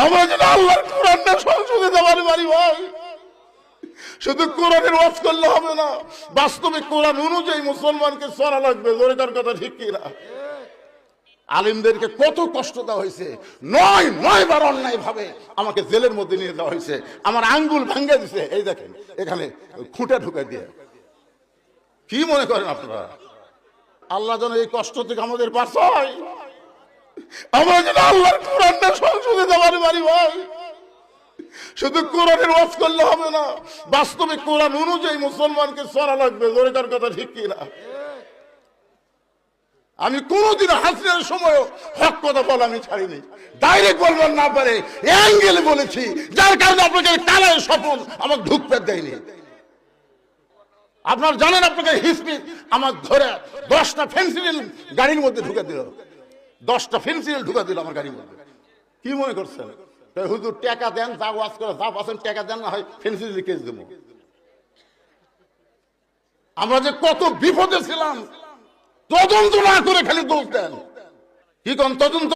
আমরা যদি আল্লাহর কোরআনটা সংসদে যাবার পারি ভাই, শুধু কোরআনের ওয়াজ করলে হবে না, বাস্তবে কোরআন অনুযায়ী মুসলমানকে চলা লাগবে। জোরেকার কথা ঠিক কিনা? আলিমদেরকে কত কষ্ট দেওয়া হয়েছে, নয় বার অন্যায় ভাবে আমাকে জেলের মধ্যে নিয়ে দেওয়া হয়েছে, আমার আঙ্গুল ভাঙ্গে দিছে। এই দেখেন এখানে খুঁটে ঢুকে দিয়ে। কি মনে করেন আপনারা আল্লাহ যেন এই কষ্ট থেকে আমাদের বাঁচায়? আমরা যেন আল্লাহর কোরআনটা সংসদে যাবার পারি ভাই, শুধু কোরআনের ওয়াজ করলে হবে না, বাস্তবে কোরআন অনুযায়ী মুসলমানকে চলা লাগবে। জোরেকার কথা ঠিক কিনা? আমি কোনদিন হাসিনার সময় হক কথা বলা আমি ছাড়িনি। ডাইরেক্ট বলবেন না পারে অ্যাঙ্গেলে বলেছি, যার কারণে আপনাকে কালায় স্বপন আমাকে ঢুকতে দেয়নি। আপনার জানেন আপনাকে হিসপি আমার ধরে 10টা ফেন্সিল গাড়ির মধ্যে ঢুকে দিল, 10টা ফেন্সিল ঢুকে দিল আমার গাড়ির মধ্যে। কি মনে করছেন? হুজুর টাকা দেন, যা ওয়াজ করে যা পাচ্ছেন টাকা দেন, না হয় ফেন্সিল কেস দেবো। আমরা যে কত বিপদে ছিলাম, তদন্ত না করে খালি দোষ দেন। কি কোন তদন্ত